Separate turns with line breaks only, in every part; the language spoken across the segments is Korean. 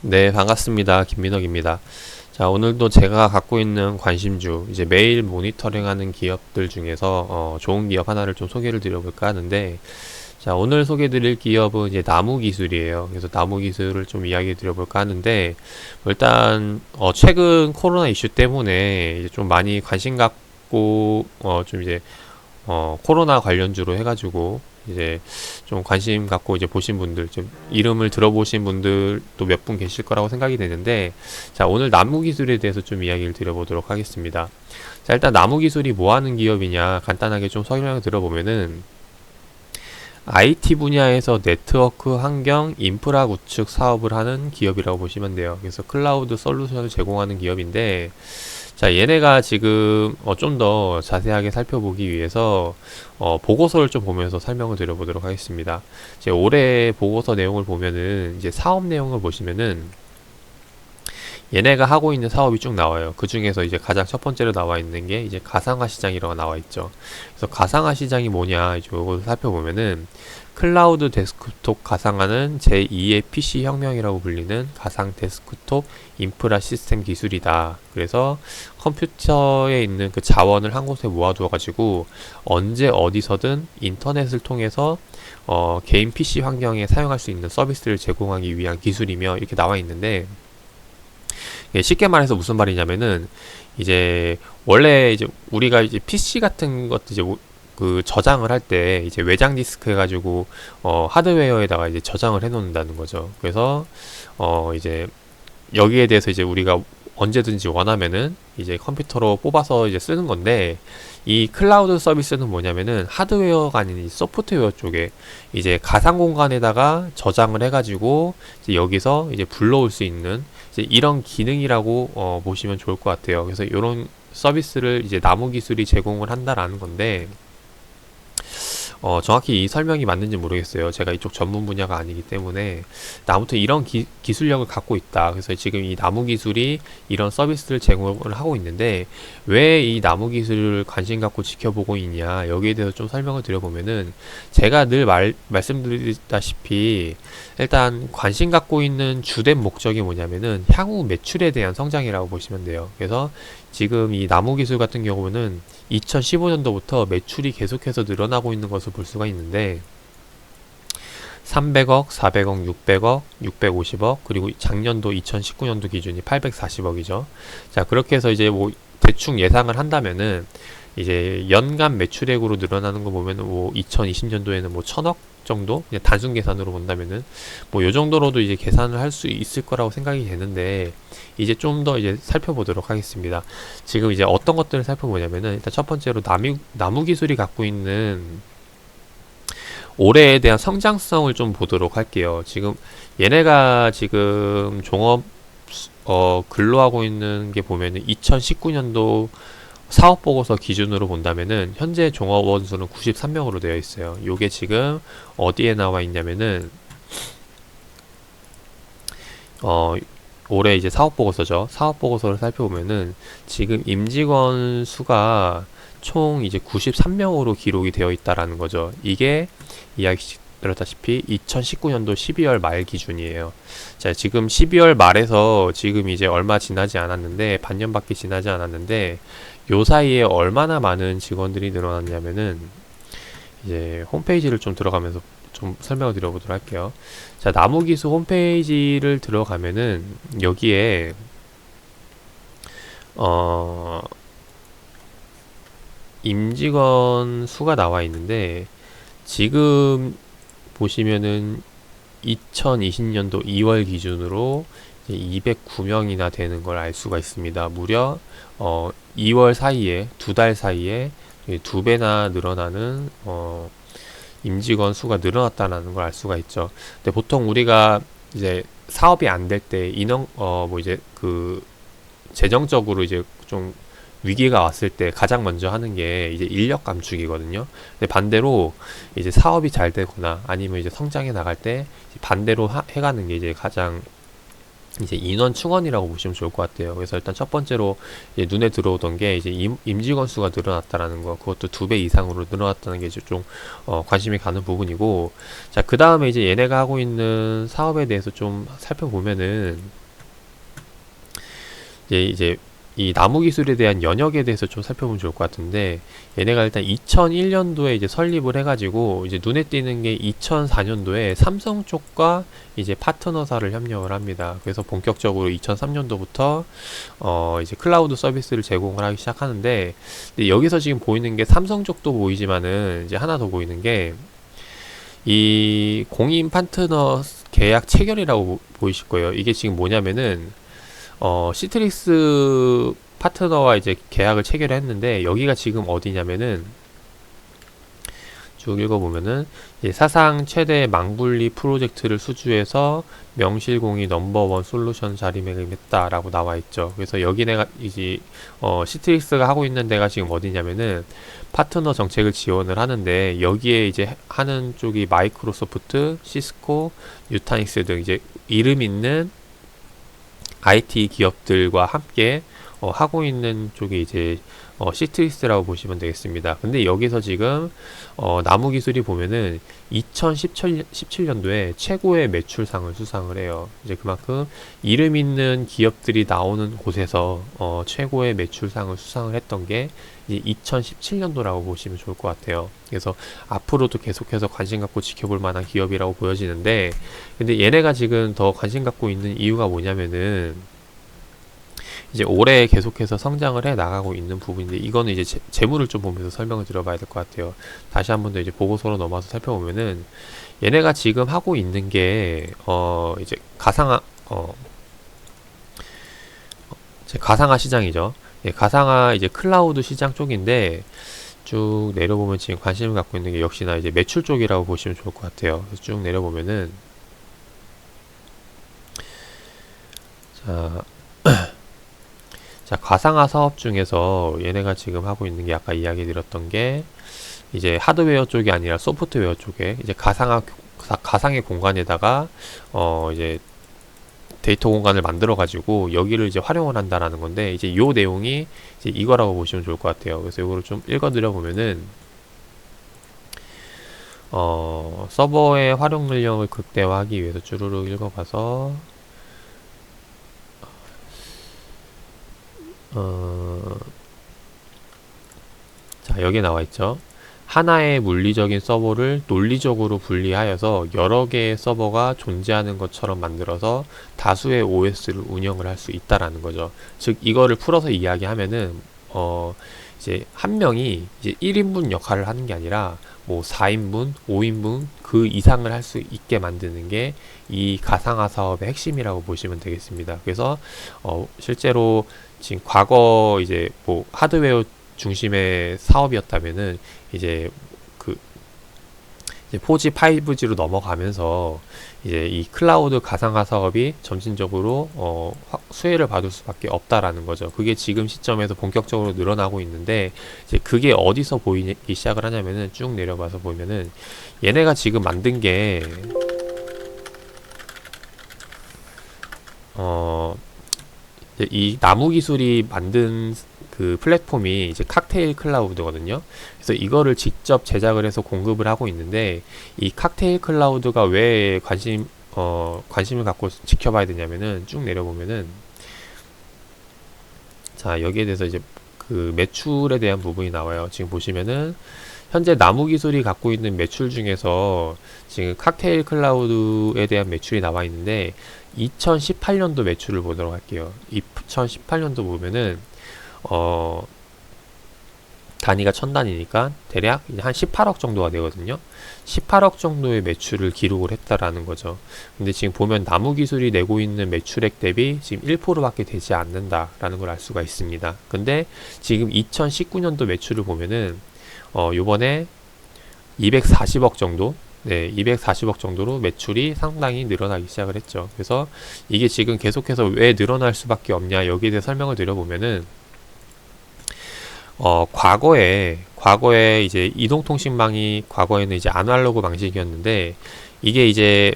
네, 반갑습니다. 김민혁입니다. 자, 오늘도 제가 갖고 있는 관심주, 이제 매일 모니터링하는 기업들 중에서 좋은 기업 하나를 좀 소개를 드려볼까 하는데, 자, 오늘 소개드릴 기업은 이제 나무기술이에요. 그래서 나무기술을 좀 이야기 드려볼까 하는데, 일단 최근 코로나 이슈 때문에 이제 좀 많이 관심 갖고 좀 이제 코로나 관련주로 해가지고 이제 좀 관심 갖고 이제 보신 분들, 좀 이름을 들어보신 분들도 몇 분 계실 거라고 생각이 되는데, 자, 오늘 나무기술에 대해서 좀 이야기를 드려보도록 하겠습니다. 자, 일단 나무기술이 뭐 하는 기업이냐 간단하게 좀 설명을 들어보면은, IT 분야에서 네트워크 환경 인프라 구축 사업을 하는 기업이라고 보시면 돼요. 그래서 클라우드 솔루션을 제공하는 기업인데, 자, 얘네가 지금 좀 더 자세하게 살펴보기 위해서 보고서를 좀 보면서 설명을 드려보도록 하겠습니다. 제 올해 보고서 내용을 보면은 이제 사업 내용을 보시면은 얘네가 하고 있는 사업이 쭉 나와요. 그 중에서 이제 가장 첫 번째로 나와 있는 게 이제 가상화 시장이라고 나와 있죠. 그래서 가상화 시장이 뭐냐, 이제 이걸 살펴보면은 클라우드 데스크톱 가상화는 제2의 PC 혁명이라고 불리는 가상 데스크톱 인프라 시스템 기술이다. 그래서 컴퓨터에 있는 그 자원을 한 곳에 모아두어 가지고 언제 어디서든 인터넷을 통해서 개인 PC 환경에 사용할 수 있는 서비스를 제공하기 위한 기술이며 이렇게 나와 있는데, 쉽게 말해서 무슨 말이냐면은 이제 원래 이제 우리가 이제 PC 같은 것도 이제 그 저장을 할 때 이제 외장 디스크 해가지고 하드웨어에다가 이제 저장을 해놓는다는 거죠. 그래서 이제 여기에 대해서 이제 우리가 언제든지 원하면은 이제 컴퓨터로 뽑아서 이제 쓰는 건데, 이 클라우드 서비스는 뭐냐면은 하드웨어가 아닌 소프트웨어 쪽에 이제 가상 공간에다가 저장을 해가지고 이제 여기서 이제 불러올 수 있는 이제 이런 기능이라고 보시면 좋을 것 같아요. 그래서 이런 서비스를 이제 나무 기술이 제공을 한다라는 건데, 정확히 이 설명이 맞는지 모르겠어요. 제가 이쪽 전문 분야가 아니기 때문에. 아무튼 이런 기술력을 갖고 있다. 그래서 지금 이 나무 기술이 이런 서비스를 제공을 하고 있는데, 왜 이 나무 기술을 관심 갖고 지켜보고 있냐, 여기에 대해서 좀 설명을 드려보면은, 제가 늘 말씀드리다시피 일단 관심 갖고 있는 주된 목적이 뭐냐면은 향후 매출에 대한 성장이라고 보시면 돼요. 그래서 지금 이 나무 기술 같은 경우는 2015년도부터 매출이 계속해서 늘어나고 있는 것을 볼 수가 있는데, 300억, 400억, 600억, 650억, 그리고 작년도 2019년도 기준이 840억이죠. 자, 그렇게 해서 이제 뭐 대충 예상을 한다면은 이제 연간 매출액으로 늘어나는 거 보면은 뭐 2020년도에는 뭐 1000억 정도, 그냥 단순 계산으로 본다면은 뭐 요 정도로도 이제 계산을 할 수 있을 거라고 생각이 되는데, 이제 좀 더 이제 살펴보도록 하겠습니다. 지금 이제 어떤 것들을 살펴보냐면은, 일단 첫 번째로 나무 기술이 갖고 있는 올해에 대한 성장성을 좀 보도록 할게요. 지금 얘네가 지금 종업 근로하고 있는 게 보면은 2019년도 사업보고서 기준으로 본다면은 현재 종업원 수는 93명으로 되어 있어요. 요게 지금 어디에 나와 있냐면은 어 올해 이제 사업보고서죠. 사업보고서를 살펴보면은 지금 임직원 수가 총 이제 93명으로 기록이 되어 있다라는 거죠. 이게 이야기 드렸다시피 2019년도 12월 말 기준이에요. 자, 지금 12월 말에서 지금 이제 얼마 지나지 않았는데, 반년밖에 지나지 않았는데, 요 사이에 얼마나 많은 직원들이 늘어났냐면은, 이제 홈페이지를 좀 들어가면서 좀 설명을 드려보도록 할게요. 자, 나무기수 홈페이지를 들어가면은 여기에 임직원 수가 나와 있는데, 지금 보시면은 2020년도 2월 기준으로 209명이나 되는 걸 알 수가 있습니다. 무려 2월 사이에, 2달 사이에 2배나 늘어나는 임직원 수가 늘어났다는 걸 알 수가 있죠. 근데 보통 우리가 이제 사업이 안 될 때 인원 뭐 이제 그 재정적으로 이제 좀 위기가 왔을 때 가장 먼저 하는 게 이제 인력 감축이거든요. 근데 반대로 이제 사업이 잘 되거나 아니면 이제 성장해 나갈 때 반대로 해가는 게 이제 가장 이제 인원 충원이라고 보시면 좋을 것 같아요. 그래서 일단 첫 번째로 이제 눈에 들어오던 게 이제 임직원 수가 늘어났다라는 거, 그것도 2배 이상으로 늘어났다는 게 이제 좀 관심이 가는 부분이고, 자, 그 다음에 이제 얘네가 하고 있는 사업에 대해서 좀 살펴보면은 이제 이 나무 기술에 대한 연역에 대해서 좀 살펴보면 좋을 것 같은데, 얘네가 일단 2001년도에 이제 설립을 해가지고 이제 눈에 띄는 게 2004년도에 삼성 쪽과 이제 파트너사를 협력을 합니다. 그래서 본격적으로 2003년도부터 이제 클라우드 서비스를 제공을 하기 시작하는데, 근데 여기서 지금 보이는 게 삼성 쪽도 보이지만은 이제 하나 더 보이는 게 이 공인 파트너 계약 체결이라고 보이실 거예요. 이게 지금 뭐냐면은 시트릭스 파트너와 이제 계약을 체결했는데, 여기가 지금 어디냐면은 쭉 읽어보면은 사상 최대 망분리 프로젝트를 수주해서 명실공히 넘버원 솔루션 자리매김했다라고 나와 있죠. 그래서 여기 내가 이제 시트릭스가 하고 있는 데가 지금 어디냐면은 파트너 정책을 지원을 하는데, 여기에 이제 하는 쪽이 마이크로소프트, 시스코, 뉴타닉스 등 이제 이름 있는 IT 기업들과 함께 하고 있는 쪽이 이제 시트리스라고 보시면 되겠습니다. 근데 여기서 지금 나무 기술이 보면은 2017년도에 최고의 매출상을 수상을 해요. 이제 그만큼 이름 있는 기업들이 나오는 곳에서 최고의 매출상을 수상을 했던 게 이제 2017년도라고 보시면 좋을 것 같아요. 그래서 앞으로도 계속해서 관심 갖고 지켜볼 만한 기업이라고 보여지는데, 근데 얘네가 지금 더 관심 갖고 있는 이유가 뭐냐면은 이제 올해 계속해서 성장을 해 나가고 있는 부분인데, 이거는 이제 재물을 좀 보면서 설명을 드려봐야 될 것 같아요. 다시 한 번 더 이제 보고서로 넘어서 살펴보면은 얘네가 지금 하고 있는 게 이제 가상화 시장이죠. 예, 가상화 이제 클라우드 시장 쪽인데, 쭉 내려보면 지금 관심을 갖고 있는 게 역시나 이제 매출 쪽이라고 보시면 좋을 것 같아요. 그래서 쭉 내려보면은 자, 자, 가상화 사업 중에서 얘네가 지금 하고 있는 게 아까 이야기 드렸던 게 이제 하드웨어 쪽이 아니라 소프트웨어 쪽에 이제 가상의 공간에다가 이제 데이터 공간을 만들어 가지고 여기를 이제 활용을 한다라는 건데, 이제 요 내용이 이제 이거라고 보시면 좋을 것 같아요. 그래서 이거를 좀 읽어 드려 보면은 서버의 활용 능력을 극대화하기 위해서 쭈루룩 읽어봐서 자, 여기에 나와 있죠. 하나의 물리적인 서버를 논리적으로 분리하여서 여러 개의 서버가 존재하는 것처럼 만들어서 다수의 OS를 운영을 할 수 있다라는 거죠. 즉, 이거를 풀어서 이야기하면은 이제 한 명이 이제 1인분 역할을 하는 게 아니라 뭐 4인분, 5인분 그 이상을 할 수 있게 만드는 게 이 가상화 사업의 핵심이라고 보시면 되겠습니다. 그래서 실제로 지금 과거 이제 뭐 하드웨어 중심의 사업이었다면은 이제 그 이제 4G, 5G로 넘어가면서 이제 이 클라우드 가상화 사업이 점진적으로 수혜를 받을 수밖에 없다라는 거죠. 그게 지금 시점에서 본격적으로 늘어나고 있는데, 이제 그게 어디서 보이기 시작을 하냐면은 쭉 내려봐서 보면은 얘네가 지금 만든 게 이 나무 기술이 만든 그 플랫폼이 이제 칵테일 클라우드거든요. 그래서 이거를 직접 제작을 해서 공급을 하고 있는데, 이 칵테일 클라우드가 왜 관심을 갖고 지켜봐야 되냐면은 쭉 내려보면은 자, 여기에 대해서 이제 그 매출에 대한 부분이 나와요. 지금 보시면은 현재 나무 기술이 갖고 있는 매출 중에서 지금 칵테일 클라우드에 대한 매출이 나와 있는데, 2018년도 매출을 보도록 할게요. 2018년도 보면은 단위가 1000단위니까 대략 한 18억 정도가 되거든요. 18억 정도의 매출을 기록을 했다라는 거죠. 근데 지금 보면 나무 기술이 내고 있는 매출액 대비 지금 1%밖에 되지 않는다라는 걸 알 수가 있습니다. 근데 지금 2019년도 매출을 보면은 요번에 240억 정도, 네, 240억 정도로 매출이 상당히 늘어나기 시작을 했죠. 그래서 이게 지금 계속해서 왜 늘어날 수밖에 없냐, 여기에 대해 설명을 드려보면은 과거에 이제 이동통신망이 과거에는 이제 아날로그 방식이었는데, 이게 이제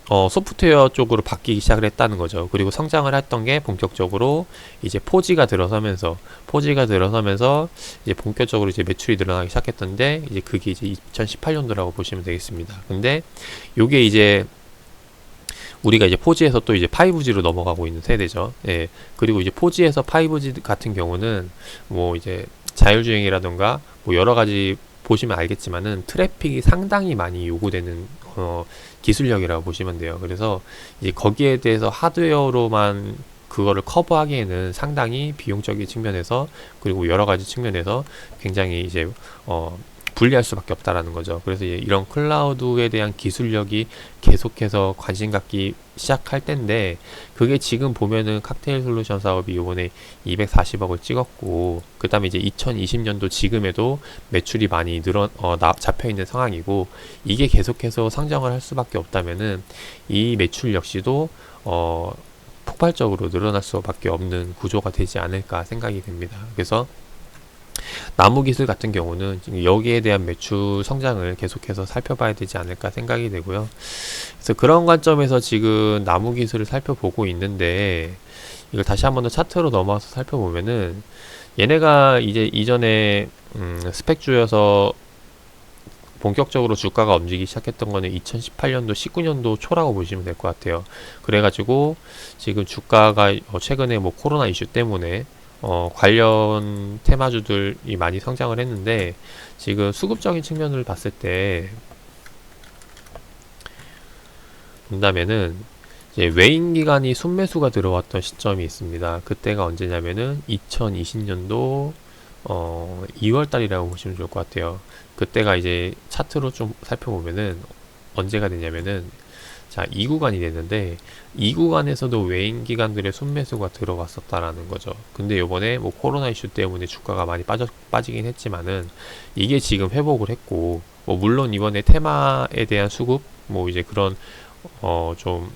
소프트웨어 쪽으로 바뀌기 시작을 했다는 거죠. 그리고 성장을 했던 게 본격적으로 이제 포지가 들어서면서 이제 본격적으로 이제 매출이 늘어나기 시작했던데, 이제 그게 이제 2018년도라고 보시면 되겠습니다. 근데 요게 이제 우리가 이제 4G에서 또 이제 5G로 넘어가고 있는 세대죠. 예. 그리고 이제 4G에서 5G 같은 경우는 뭐 이제 자율주행이라던가 뭐 여러 가지 보시면 알겠지만은 트래픽이 상당히 많이 요구되는 기술력이라고 보시면 돼요. 그래서 이제 거기에 대해서 하드웨어로만 그거를 커버하기에는 상당히 비용적인 측면에서, 그리고 여러 가지 측면에서 굉장히 이제 불리할 수밖에 없다라는 거죠. 그래서 이런 클라우드에 대한 기술력이 계속해서 관심 갖기 시작할 텐데, 그게 지금 보면은 칵테일 솔루션 사업이 이번에 240억을 찍었고, 그 다음에 이제 2020년도 지금에도 매출이 많이 잡혀 있는 상황이고, 이게 계속해서 상장을 할 수밖에 없다면은 이 매출 역시도 폭발적으로 늘어날 수밖에 없는 구조가 되지 않을까 생각이 됩니다. 그래서 나무기술 같은 경우는 지금 여기에 대한 매출 성장을 계속해서 살펴봐야 되지 않을까 생각이 되고요. 그래서 그런 관점에서 지금 나무기술을 살펴보고 있는데, 이걸 다시 한번 더 차트로 넘어와서 살펴보면은 얘네가 이제 이전에 스펙주여서 본격적으로 주가가 움직이기 시작했던 거는 2018년도 19년도 초라고 보시면 될 것 같아요. 그래가지고 지금 주가가 최근에 뭐 코로나 이슈 때문에 관련 테마주들이 많이 성장을 했는데, 지금 수급적인 측면을 봤을 때 본다면은 이제 외인 기관이 순매수가 들어왔던 시점이 있습니다. 그때가 언제냐면은 2020년도 2월 달이라고 보시면 좋을 것 같아요. 그때가 이제 차트로 좀 살펴보면은 언제가 되냐면은, 자, 이 구간이 됐는데, 이 구간에서도 외인 기관들의 순매수가 들어갔었다라는 거죠. 근데 요번에 뭐 코로나 이슈 때문에 주가가 많이 빠지긴 했지만은, 이게 지금 회복을 했고, 뭐 물론 이번에 테마에 대한 수급, 뭐 이제 그런 좀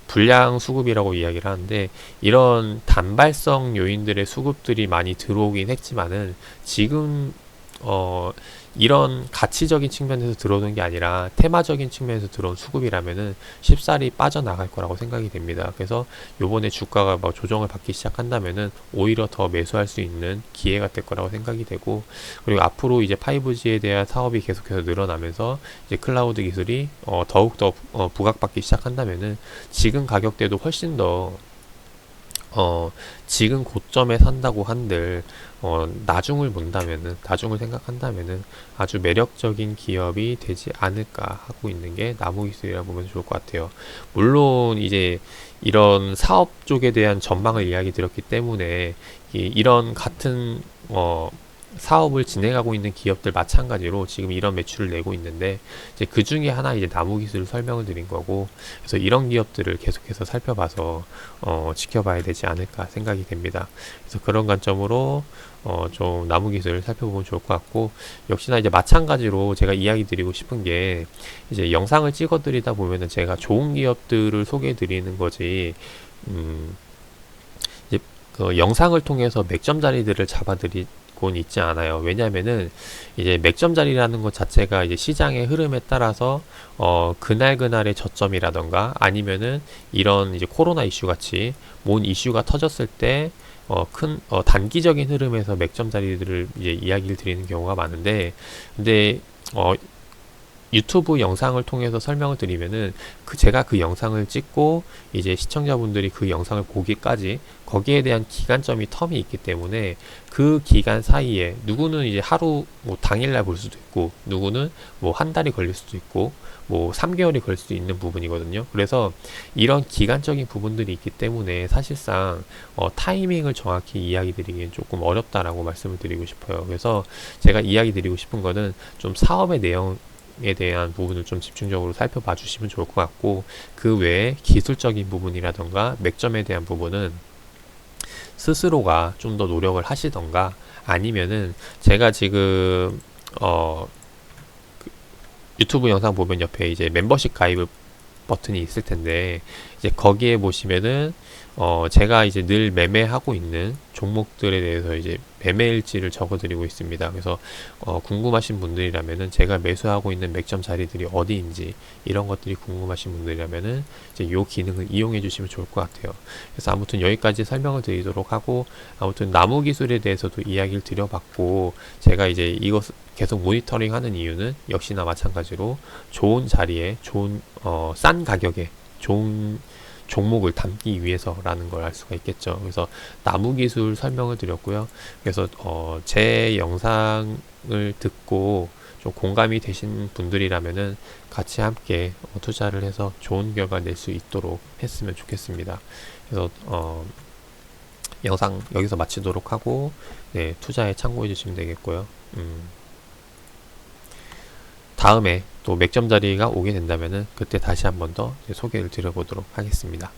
불량 수급이라고 이야기를 하는데, 이런 단발성 요인들의 수급들이 많이 들어오긴 했지만은, 지금 이런 가치적인 측면에서 들어오는 게 아니라 테마적인 측면에서 들어온 수급이라면은 쉽사리 빠져나갈 거라고 생각이 됩니다. 그래서 요번에 주가가 뭐 조정을 받기 시작한다면은 오히려 더 매수할 수 있는 기회가 될 거라고 생각이 되고, 그리고 앞으로 이제 5G에 대한 사업이 계속해서 늘어나면서 이제 클라우드 기술이 더욱더 부각받기 시작한다면은 지금 가격대도 훨씬 더 지금 고점에 산다고 한들 나중을 생각한다면은 아주 매력적인 기업이 되지 않을까 하고 있는 게 나무기술이라 보면 좋을 것 같아요. 물론 이제 이런 사업 쪽에 대한 전망을 이야기 드렸기 때문에 이런 같은 사업을 진행하고 있는 기업들 마찬가지로 지금 이런 매출을 내고 있는데, 이제 그 중에 하나 이제 나무기술을 설명을 드린 거고, 그래서 이런 기업들을 계속해서 살펴봐서 지켜봐야 되지 않을까 생각이 됩니다. 그래서 그런 관점으로 좀 나무기술을 살펴보면 좋을 것 같고, 역시나 이제 마찬가지로 제가 이야기 드리고 싶은 게, 이제 영상을 찍어 드리다 보면은 제가 좋은 기업들을 소개해 드리는 거지, 이제 그 영상을 통해서 맥점 자리들을 잡아드리 곤 있지 않아요. 왜냐면은 이제 맥점자리라는 것 자체가 이제 시장의 흐름에 따라서 그날그날의 저점이라던가, 아니면은 이런 이제 코로나 이슈 같이 뭔 이슈가 터졌을 때 단기적인 흐름에서 맥점자리들을 이제 이야기를 드리는 경우가 많은데, 근데 유튜브 영상을 통해서 설명을 드리면은 제가 그 영상을 찍고 이제 시청자분들이 그 영상을 보기까지 거기에 대한 기간점이 텀이 있기 때문에, 그 기간 사이에 누구는 이제 하루 뭐 당일날 볼 수도 있고, 누구는 뭐 한 달이 걸릴 수도 있고, 뭐 3개월이 걸릴 수도 있는 부분이거든요. 그래서 이런 기간적인 부분들이 있기 때문에 사실상 타이밍을 정확히 이야기 드리기엔 조금 어렵다라고 말씀을 드리고 싶어요. 그래서 제가 이야기 드리고 싶은 거는 좀 사업의 내용에 대한 부분을 좀 집중적으로 살펴봐 주시면 좋을 것 같고, 그 외에 기술적인 부분이라던가 맥점에 대한 부분은 스스로가 좀 더 노력을 하시던가, 아니면은 제가 지금 유튜브 영상 보면 옆에 이제 멤버십 가입 버튼이 있을 텐데, 이제 거기에 보시면은 제가 이제 늘 매매하고 있는 종목들에 대해서 이제 매매일지를 적어드리고 있습니다. 그래서 궁금하신 분들이라면은 제가 매수하고 있는 맥점 자리들이 어디인지 이런 것들이 궁금하신 분들이라면은 이제 이 기능을 이용해 주시면 좋을 것 같아요. 그래서 아무튼 여기까지 설명을 드리도록 하고, 아무튼 나무 기술에 대해서도 이야기를 드려봤고, 제가 이제 이것 계속 모니터링 하는 이유는 역시나 마찬가지로 좋은 자리에 좋은 싼 가격에 좋은 종목을 담기 위해서라는 걸 알 수가 있겠죠. 그래서 나무 기술 설명을 드렸고요. 그래서 제 영상을 듣고 좀 공감이 되신 분들이라면은 같이 함께 투자를 해서 좋은 결과 낼 수 있도록 했으면 좋겠습니다. 그래서 영상 여기서 마치도록 하고, 네, 투자에 참고해 주시면 되겠고요. 다음에 또 맥점 자리가 오게 된다면은 그때 다시 한번 더 소개를 드려보도록 하겠습니다.